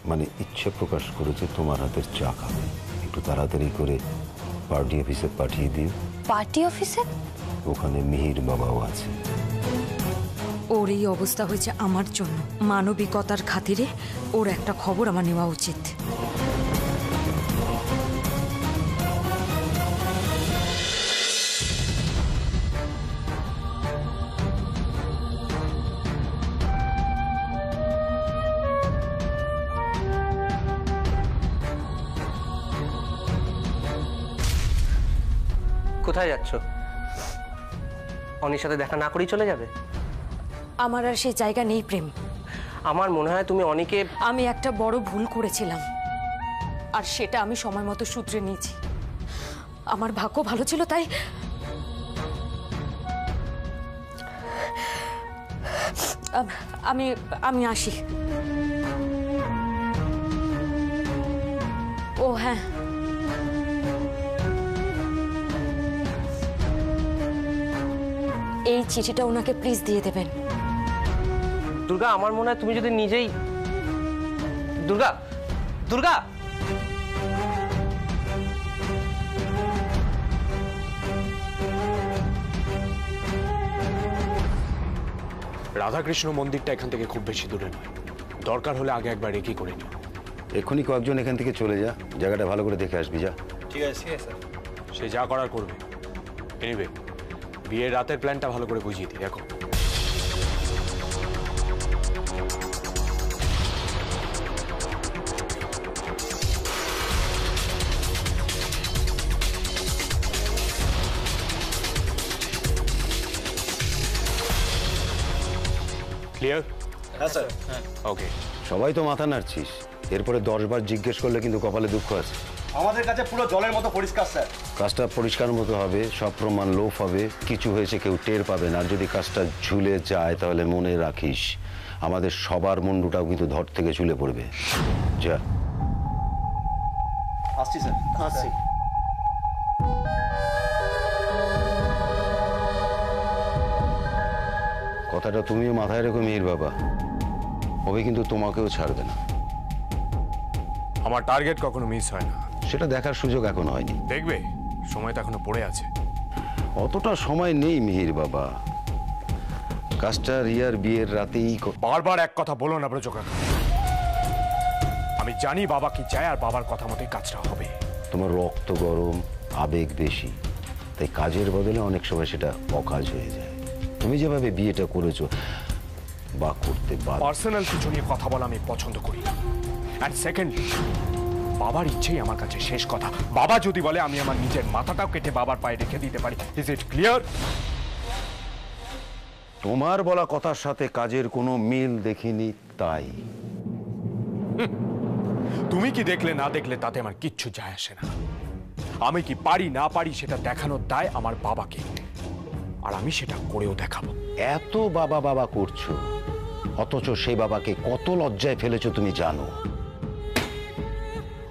মানে ইচ্ছে প্রকাশ করেছে তোমার হাতের চা খাবে। একটু তাড়াতাড়ি করে পার্টি অফিসে পাঠিয়ে দিও। পার্টি অফিসে? ওখানে মিহির বাবাও আছে। ওর এই অবস্থা হয়েছে আমার জন্য। মানবিকতার খাতিরে ওর একটা খবর আমার নেওয়া উচিত। কোথায় যাচ্ছ? অনির সাথে দেখা না করেই চলে যাবে? আমার আর সেই জায়গা নেই প্রেম। আমার মনে হয় তুমি অনিকে... আমি একটা বড় ভুল করেছিলাম, আর সেটা আমি সময় মতো শুধরে নিয়েছি। আমার ভাগ্য ভালো ছিল, তাই আমি আসি। ও হ্যাঁ, এই চিঠিটা ওনাকে প্লিজ দিয়ে দেবেন। দুর্গা, আমার মনে হয় তুমি যদি নিজেই... দুর্গা, দুর্গা! রাধাকৃষ্ণ মন্দিরটা এখান থেকে খুব বেশি দূরে নয়, দরকার হলে আগে একবার রেকি করে নিও। এক্ষুনি কয়েকজন এখান থেকে চলে যা, জায়গাটা ভালো করে দেখে আসবি। যা। ঠিক আছে স্যার। সে যা করার করবে। এনিওয়ে, বিয়ের রাতের প্ল্যানটা ভালো করে বুঝিয়ে দিই। দেখো, ক্লিয়ার? হ্যাঁ স্যার। ওকে। সবাই তো মাথা নাড়ছিস, এরপরে 10 বার জিজ্ঞেস করলে কিন্তু কপালে দুঃখ আছে। আমাদের কাছে পুরো জলের মতো পরিষ্কার স্যার। কাজটা পরিষ্কার মতো হবে, সব প্রমাণ লোপ হবে, কিছু হয়েছে কেউ টের পাবে না। আর যদি কাজটা ঝুলে যায় তাহলে মনে রাখিস আমাদের সবার মুন্ডুটাও কিন্তু ধর থেকে ঝুলে পড়বে। যা। আসছি স্যার। আসছি। কথাটা তুমিও মাথায় রেখো মিহির বাবা, হবে কিন্তু তোমাকেও ছাড়বে না। আমার টার্গেট কখনো মিস হয় না। সেটা দেখার সুযোগ এখন হয়নি। দেখবে, সময় তো এখনো পড়ে আছে। অতটা সময় নেই মিহির বাবা, কাজটা রিয়ার বিয়ের রাতেই। বারবার এক কথা বলো না ব্রজ কাকা। আমি জানি বাবা কি চায়, আর বাবার কথা মতোই কাজটা হবে। তোমার রক্ত গরম, আবেগ বেশি, তাই কাজের বদলে অনেক সময় সেটা অকাজ হয়ে যায়। তুমি যেভাবে বিয়েটা করেছো বা করতে পার্সোনাল কিছু নিয়ে কথা বলা আমি পছন্দ করি না। অ্যান্ড সেকেন্ড, বাবার ইচ্ছেই আমার কাছে শেষ কথা। বাবা যদি বলে আমি আমার নিজের মাথাটাও কেটে বাবার পায়ে রেখে দিতে পারি। Is it clear? তোমার বলা কথার সাথে কাজের কোনো মিল দেখিনি, তাই। তুমি কি দেখলে না দেখলে তাতে আমার কিচ্ছু যায় আসে না। আমি কি পারি না পারি সেটা দেখানোর দায় আমার বাবাকে, আর আমি সেটা করেও দেখাবো। এত বাবা বাবা করছো, অথচ সেই বাবাকে কত লজ্জায় ফেলেছো তুমি জানো?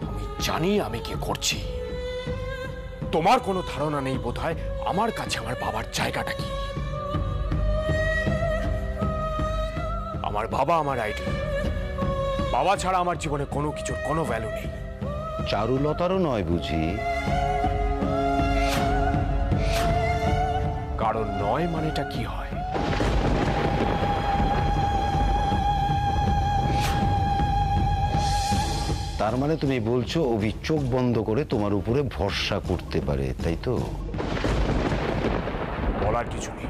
আমি জানি আমি কি করছি। তোমার কোনো ধারণা নেই বোধহয় আমার কাছে আমার বাবার জায়গাটা কি। আমার বাবা আমার আইডল। বাবা ছাড়া আমার জীবনে কোনো কিছুর কোনো ভ্যালু নেই। চারুলতারও নয় বুঝি? কারণ নয় মানেটা কি হয়? তার মানে তুমি বলছো অভি চোখ বন্ধ করে তোমার উপরে ভরসা করতে পারে, তাই তো? বলার কিছু নেই,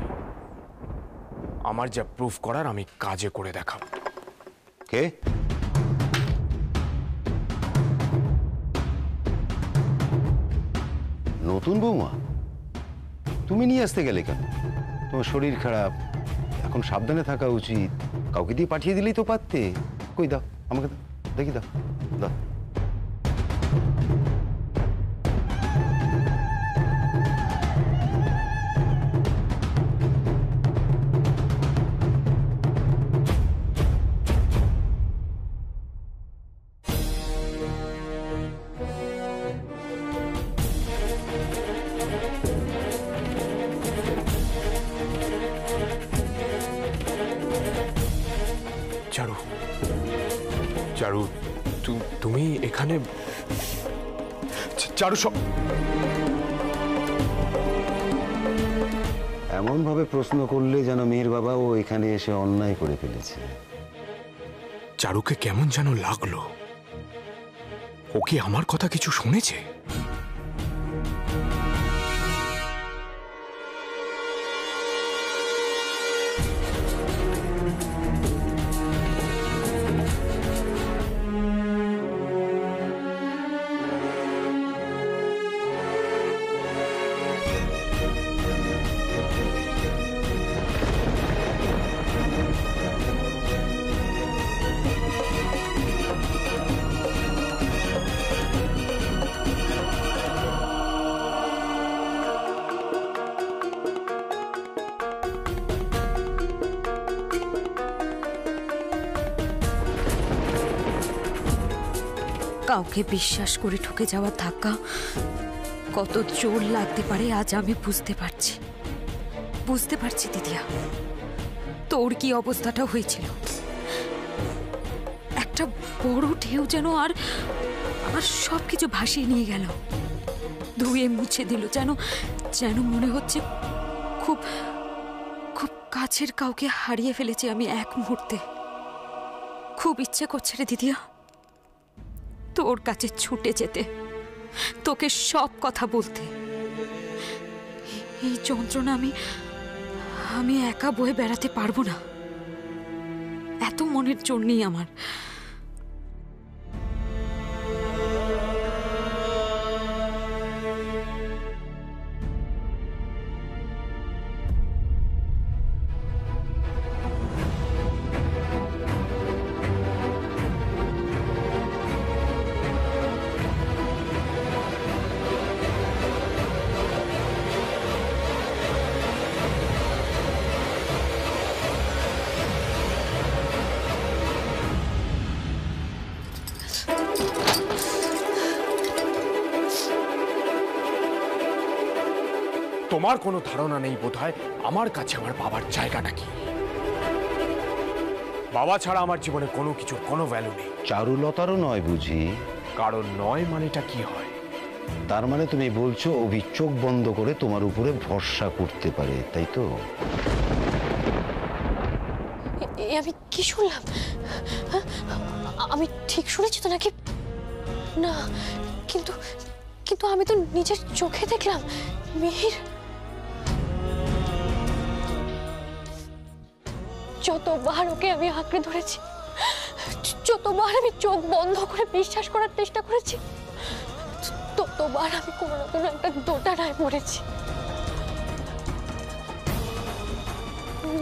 আমার যা প্রুফ করার আমি কাজে করে দেখাবো। কে? নতুন বৌমা? তুমি নিয়ে আসতে গেলে কেন? তোমার শরীর খারাপ, এখন সাবধানে থাকা উচিত। কাউকে দিয়ে পাঠিয়ে দিলেই তো পারতে। কই দাও আমাকে, দেখি দাও দাও। চারু, চারু, তুমি এখানে চারু এমন ভাবে প্রশ্ন করলে যেন মেয়ের বাবা ও এখানে এসে অন্যায় করে ফেলেছে। চারুকে কেমন যেন লাগলো। ও কি আমার কথা কিছু শুনেছে? কাউকে বিশ্বাস করে ঠকে যাওয়া ধাক্কা কত জোর লাগতে পারে আজ আমি বুঝতে পারছি দিদিয়া। তোর কি অবস্থাটা হয়েছিল। একটা বড় ঢেউ যেন আর আমার সবকিছু ভাসিয়ে নিয়ে গেল, ধুয়ে মুছে দিল। যেন মনে হচ্ছে খুব খুব কাছের কাউকে হারিয়ে ফেলেছি আমি এক মুহূর্তে। খুব ইচ্ছে করছে রে দিদিয়া তোর কাছে ছুটে যেতে, তোকে সব কথা বলতে। এই যন্ত্রণা আমি একা বয়ে বেড়াতে পারবো না। এত মনের জন্যই আমার। তোমার কোনো ধারণা নেই বোধহয় আমার কাছে আমার বাবার জায়গাটা কি। বাবা ছাড়া আমার জীবনে কোনো কিছুর কোনো ভ্যালু নেই। চারুলতারও নয় বুঝি? কারণ নয় মানেটা কি হয়? তার মানে তুমি বলছো অভি চোখ বন্ধ করে তোমার উপরে ভরসা করতে পারে, তাই তো? আমি কি শুনলাম? আমি ঠিক শুনেছি তো নাকি? না, কিন্তু আমি তো নিজের চোখে দেখলাম মিহির যতবার ওকে আমি আঁকড়ে ধরেছি, যতবার আমি চোখ বন্ধ করে বিশ্বাস করার চেষ্টা করেছি, ততবার আমি কোনো না কোনো একটা দোটানায় পড়েছি।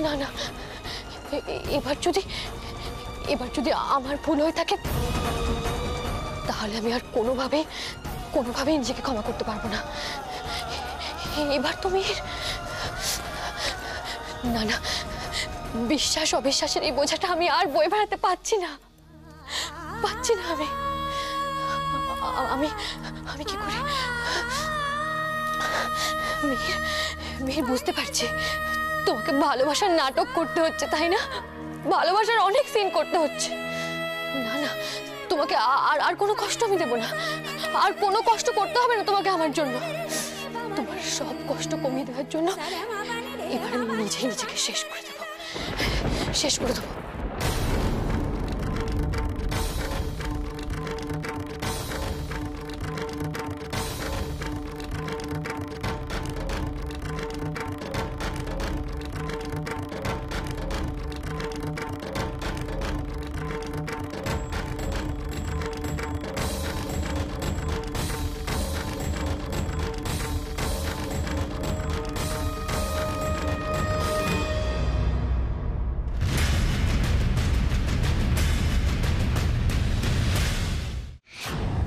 না না, এবার যদি আমার ভুল হয়ে থাকে তাহলে আমি আর কোনোভাবেই নিজেকে ক্ষমা করতে পারবো না। এবার তুমি না না, বিশ্বাস অবিশ্বাসের এই বোঝাটা আমি আর বয়ে বেড়াতে পারছি না আমি কি করে? মিহির বুঝতে পারছি তোমাকে ভালোবাসার নাটক করতে হচ্ছে, তাই না? ভালোবাসার অনেক সিন করতে হচ্ছে। না না, তোমাকে আর কোনো কষ্ট আমি দেব না, আর কোনো কষ্ট করতে হবে না তোমাকে আমার জন্য। তোমার সব কষ্ট কমিয়ে দেওয়ার জন্য এবার আমি নিজেকে শেষ করে দেবো।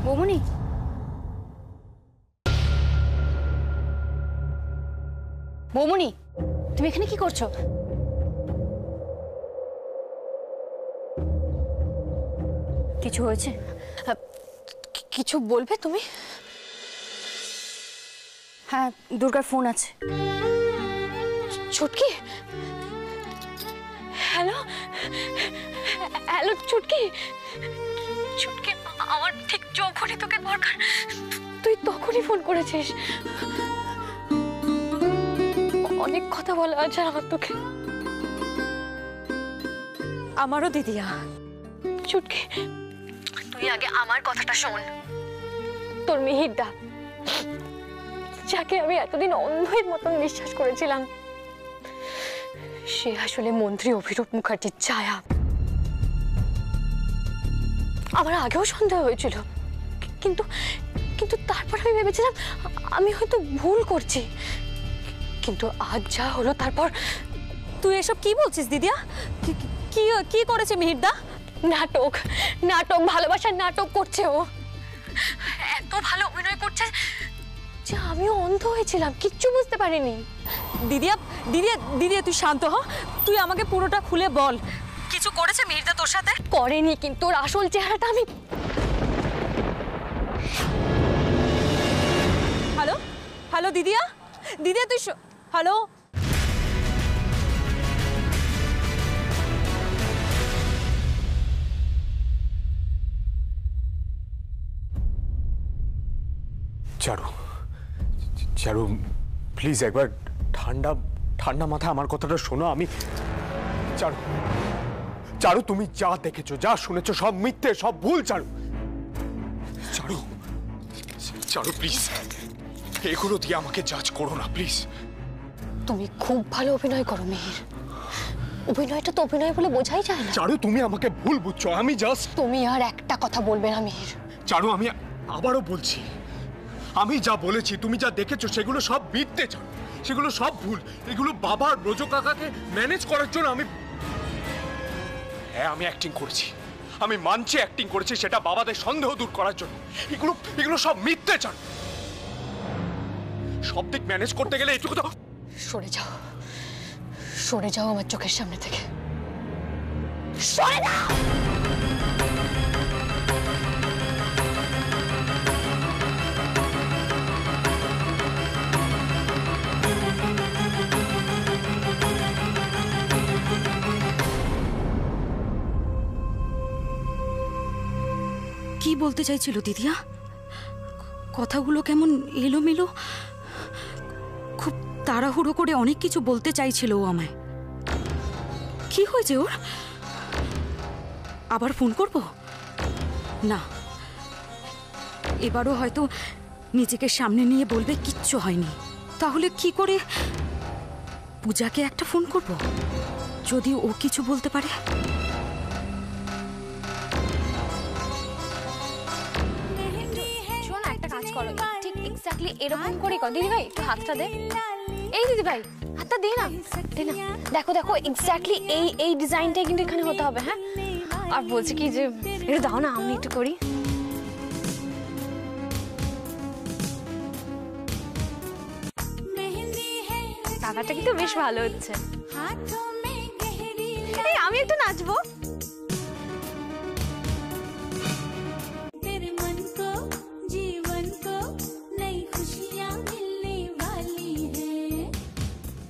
বৌমনি, বৌমনি, তুমি এখানে কি করছো? কিছু হয়েছে? কিছু বলবে তুমি? হ্যাঁ, দুর্গার ফোন আছে। ছুটকি? হ্যালো, ছুটকি, ছুটকি, আমার ঠিক যখনই তোকে দরকার তুই তখনই ফোন করেছিস। অনেক কথা বলা আছে আমার তোকে। আমারও দিদিয়া। ছুটকি, তুই আগে আমার কথাটা শোন। তোর মিহিরদা, যাকে আমি এতদিন অন্ধের মতন বিশ্বাস করেছিলাম, সে আসলে মন্ত্রী অভিরূপ মুখার্জির ছায়া। আমার আগেও সন্দেহ হয়েছিল, কিন্তু কিন্তু তারপর আমি ভেবেছিলাম আমি হয়তো ভুল করছি, কিন্তু আজ যা হলো তারপর। তুই এসব কি বলছিস দিদিয়া? কি কি করেছে মিহিরদা? নাটক, নাটক, ভালোবাসার নাটক করছে ও। এত ভালো অভিনয় করছে যে আমিও অন্ধ হয়েছিলাম, কিচ্ছু বুঝতে পারিনি। দিদিয়া দিদিয়া দিদিয়া তুই শান্ত হ, তুই আমাকে পুরোটা খুলে বল। কিছু করেছে মিহিরদা তোর সাথে? করেনি, কিন্তু ওর আসল চেহারাটা আমি। হ্যালো হ্যালো দিদিয়া, দিদিয়া তুই হ্যালো। চারু, চারু প্লিজ একবার ঠান্ডা ঠান্ডা মাথায় আমার কথাটা শোনো। আমি চারু, চারু তুমি যা দেখেছো, যা শুনেছো সব মিথ্যে, সব ভুল। চারু, চারু, চারু প্লিজ এগুলো দিয়ে আমাকে জাজ করো না প্লিজ। তুমি খুব ভালো অভিনয় করো মিহির, অভিনয়টা তো অভিনয় বলে বোঝাই যায় না। চারু তুমি আমাকে ভুল বুঝছো, আমি জাস্ট। তুমি আর একটা কথা বলবে না মিহির। চারু আমি আবারও বলছি, আমি যা বলেছি, তুমি যা দেখেছো সেগুলো সব মিথ্যে চারু, সেগুলো সব ভুল। এগুলো বাবার ব্রজ কাকাকে ম্যানেজ করার জন্য হ্যাঁ আমি অ্যাক্টিং করেছি, আমি মানছি অ্যাক্টিং করেছি, সেটা বাবাদের সন্দেহ দূর করার জন্য। এগুলো সব মিথ্যে চারু। সব দিক ম্যানেজ করতে গেলে এটুকু তো। সরে যাও, সরে যাও আমার চোখের সামনে থেকে, সরে যাও। কি বলতে চাইছিল দিদিয়া? কথাগুলো কেমন এলোমেলো, খুব তাড়াহুড়ো করে অনেক কিছু বলতে চাইছিল ও আমায়। কি হয়েছে ওর? আবার ফোন করব? না, এবারও হয়তো নিজেকে সামনে নিয়ে বলবে কিচ্ছু হয়নি। তাহলে কি করে পূজাকে একটা ফোন করব, যদি ও কিছু বলতে পারে? শোন, একটা কাজ করো, ঠিক এক্স্যাক্টলি এরকম করে কর। দিদি ভাই একটু হাতটা দে। এই দিদি ভাই হাতটা দে না, দে না। দেখো দেখো এক্স্যাক্টলি এই ডিজাইনটাই কিন্তু এখানে হতে হবে। হ্যাঁ, আর বলছি কি যে একটু দাও না, আমি একটু করি। কালারটা কিন্তু বেশ ভালো হচ্ছে। এই আমি একটু নাচবো।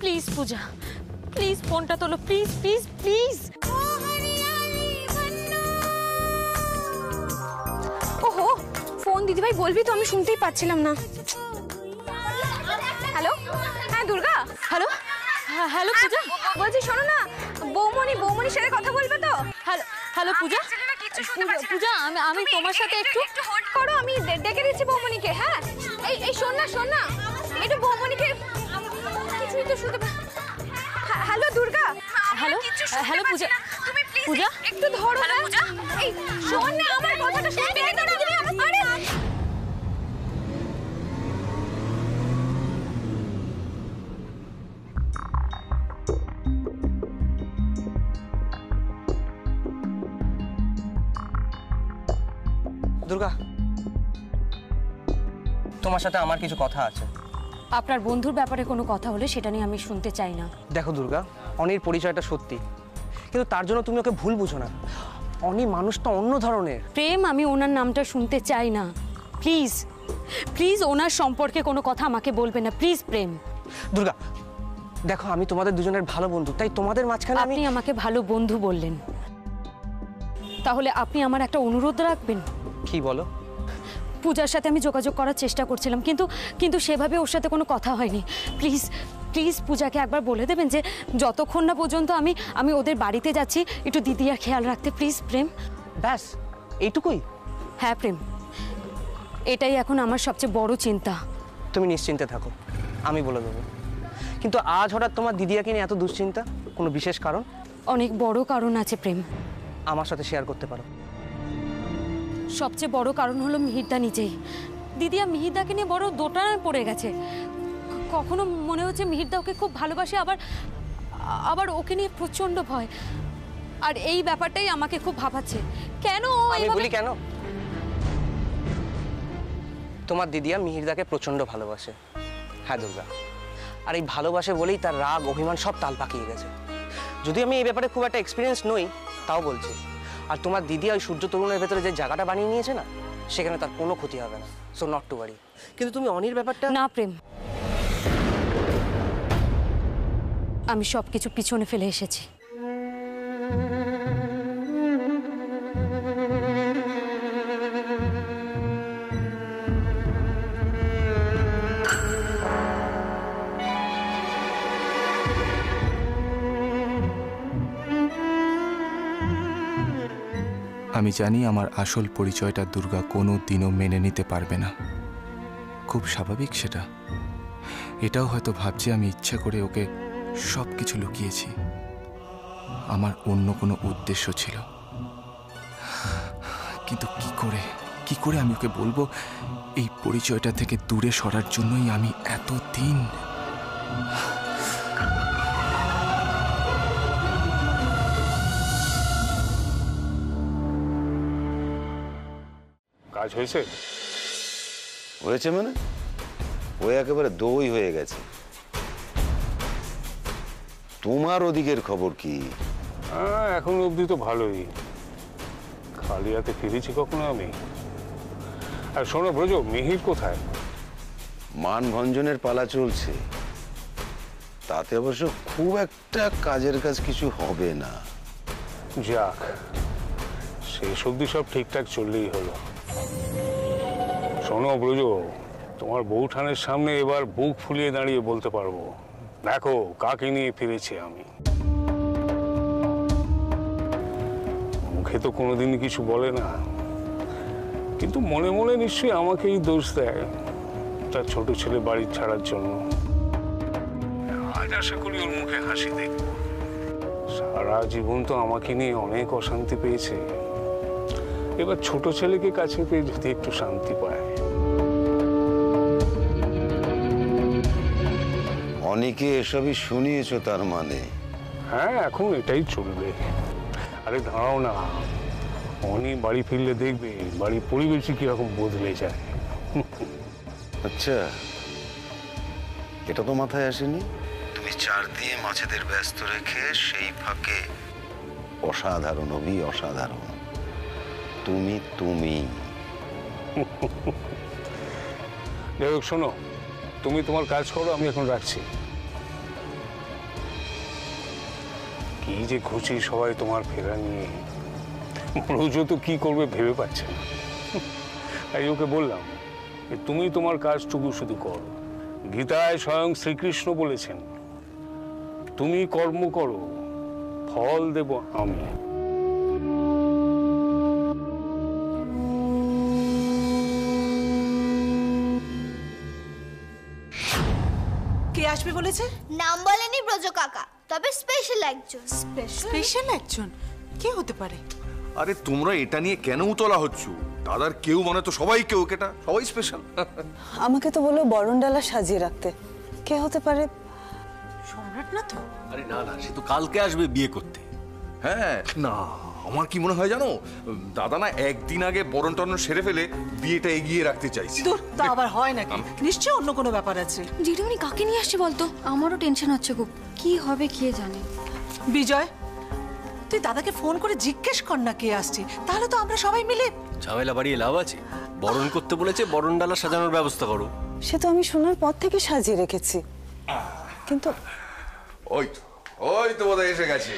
প্লিজ পূজা, প্লিজ ফোনটা তোলো, প্লিজ প্লিজ প্লিজ। ওহো, ফোন দিদি ভাই বলবি তো, আমি শুনতেই পাচ্ছিলাম না। হ্যালো, হ্যাঁ দুর্গা। হ্যালো হ্যালো পূজা, বলছি শোনো না, বৌমনির সাথে কথা বলবে তো? হ্যালো হ্যালো পূজা, পূজা আমি তোমার সাথে একটু হোল্ড করো, আমি ডেকে দিচ্ছি বৌমনিকে। হ্যাঁ, এই শোন না, একটু বৌমনিকে কিছুই তো শুনতে। হ্যালো দুর্গা। হ্যালো হ্যালো পূজা, তুমি প্লিজ পূজা একটু ধরো। হ্যালো পূজা, এই শোন না, আমার কথাটা শুনবে। আরে দুর্গা, তোমার সাথে আমার কিছু কথা আছে। আপনার বন্ধুর ব্যাপারে কোনো কথা হলে সেটা নিয়ে আমি শুনতে চাই না। দেখো দুর্গা, অনির পরিচয়টা সত্যি, কিন্তু তার জন্য তুমি ওকে ভুল বুঝো না। অনি মানুষটা অন্য ধরনের। প্রেম, আমি ওনার নামটা শুনতে চাই না। প্লিজ প্লিজ ওনার সম্পর্কে কোনো কথা আমাকে বলবে না, প্লিজ প্রেম। দুর্গা দেখো, আমি তোমাদের দুজনের ভালো বন্ধু, তাই তোমাদের মাঝখানে আপনি আমাকে ভালো বন্ধু বললেন, তাহলে আপনি আমার একটা অনুরোধ রাখবেন। কি বলো? পূজার সাথে আমি যোগাযোগ করার চেষ্টা করছিলাম, কিন্তু সেভাবে ওর সাথে কোনো কথা হয়নি। প্লিজ প্লিজ পূজাকে একবার বলে দেবেন যে যতক্ষণ না পর্যন্ত আমি ওদের বাড়িতে যাচ্ছি একটু দিদিয়ার খেয়াল রাখতে। প্লিজ প্রেম। ব্যাস এইটুকুই? হ্যাঁ প্রেম, এটাই এখন আমার সবচেয়ে বড় চিন্তা। তুমি নিশ্চিন্তে থাকো, আমি বলে দেবো। কিন্তু আজ হঠাৎ তোমার দিদিয়াকে নিয়ে এত দুশ্চিন্তা, কোনো বিশেষ কারণ? অনেক বড় কারণ আছে প্রেম। আমার সাথে শেয়ার করতে পারো। সবচেয়ে বড় কারণ হলো মিহিরদা নিজেই। দিদিয়া মিহিরদাকে নিয়ে বড় দোটানায় পড়ে গেছে। কখনো মনে হচ্ছে মিহিরদা ওকে খুব ভালোবাসে, আবার ওকে নিয়ে প্রচন্ড ভয়। আর এই ব্যাপারটাই আমাকে খুব ভাবাচ্ছে। কেন আমি বলি কেন? তোমার দিদিয়া মিহিরদাকে প্রচন্ড ভালোবাসে। হ্যাঁ দুর্গা, আর এই ভালোবাসে বলেই তার রাগ অভিমান সব তাল পাকিয়ে গেছে। যদি আমি এই ব্যাপারে খুব একটা এক্সপিরিয়েন্স নই, তাও বলছি। আর তোমার দিদি ওই সূর্য তরুণের ভেতরে যে জায়গাটা বানিয়ে নিয়েছে না, সেখানে তার কোনো ক্ষতি হবে না। So not to worry. কিন্তু তুমি অনির ব্যাপারটা না প্রেম, আমি সবকিছু পিছনে ফেলে এসেছি। আমি জানি আমার আসল পরিচয়টা দুর্গা কোনো দিনও মেনে নিতে পারবে না। খুব স্বাভাবিক সেটা। এটাও হয়তো ভাবছে আমি ইচ্ছা করে ওকে সব কিছু লুকিয়েছি। আমার অন্য কোনো উদ্দেশ্য ছিল। কিন্তু কি করে আমি ওকে বলবো এই পরিচয়টা থেকে দূরে সরার জন্যই আমি এতদিন। কাজ হয়েছে? হয়েছে মানে ও একেবারে দই হয়ে গেছে। তোমার ওদিকের খবর কি? এখন অবধি তো ভালোই। খালি হাতে ফিরেছি কখনো আমি? আর শোনো ব্রজ, মিহির কোথায়? মানভঞ্জনের পালা চলছে, তাতে অবশ্য খুব একটা কাজের কাজ কিছু হবে না। যাক, শেষ অবধি সব ঠিকঠাক চললেই হলো। শোনো ব্রজ, তোমার বউঠানের সামনে এবার বুক ফুলিয়ে দাঁড়িয়ে বলতে পারবো, দেখো কাকে নিয়ে ফিরেছি আমি। মুখে তো কোনোদিনই কিছু বলে না, কিন্তু মনে মনে নিশ্চয়ই আমাকেই দোষ দেয় তার ছোট ছেলে বাড়ি ছাড়ার জন্য। আজ আশা করি ওর মুখে হাসি দেখবো। সারা জীবন তো আমাকে নিয়ে অনেক অশান্তি পেয়েছে, এবার ছোট ছেলেকে কাছে পেয়ে যদি একটু শান্তি পায়। অনেকে এসবই শুনিয়েছ তার মানে? হ্যাঁ, এখন এটাই চলবে। আরে দাঁড়াও না, অনি বাড়ি ফিরলে দেখবে বাড়ির পরিবেশই কিরকম বদলে যায়। আচ্ছা, এটা তো মাথায় আসেনি। তুমি চার দিয়ে মাছেদের ব্যস্ত রেখে সেই ফাঁকে অসাধারণ অসাধারণ তুমি যাই হোক, শোনো, তুমি তোমার কাজ করো, আমি এখন রাখছি। কি যে খুশি সবাই তোমার ফেরা নিয়ে, রোজও তো কি করবে ভেবে পাচ্ছে না। তাই ওকে বললাম যে তুমি তোমার কাজটুকু শুধু করো। গীতায় স্বয়ং শ্রীকৃষ্ণ বলেছেন, তুমি কর্ম করো, ফল দেব আমি। কে আসবে বলেছে? নাম বলেনি ব্রজ কাকা, তবে স্পেশাল একজন। স্পেশাল একজন? কে হতে পারে? আরে তোমরা এটা নিয়ে কেন উতলা হচ্ছ? দাদার কেউ মানে তো সবাই কেউ, কেটা সবাই স্পেশাল। আমাকে তো বললো বরণডালা সাজিয়ে রাখতে। কে হতে পারে? সম্রাট না তো? আরে না না, সে তো কালকে আসবে বিয়ে করতে। হ্যাঁ না, আমার কি মনে হয় জানো, দাদা না একদিন আগে বরণ টরণ সেরে ফেলে বিয়েটা এগিয়ে রাখতে চাইছে। দূর, তা আবার হয় নাকি? নিশ্চয়ই অন্য কোনো ব্যাপার আছে। দিদিমণি কাকে নিয়ে আসছে বলতো? আমারও টেনশন হচ্ছে খুব, কি হবে কে জানে। বিজয়, তুই দাদাকে ফোন করে জিজ্ঞেস কর না কে আসছে, তাহলে তো আমরা সবাই মিলে। ঝামেলা বাড়িয়ে লাভ আছে? বরণ করতে বলেছে, বরণ ডালা সাজানোর ব্যবস্থা করো। সে তো আমি শোনার পর থেকে সাজিয়ে রেখেছি, কিন্তু ওই তো বোধহয় এসে গেছে।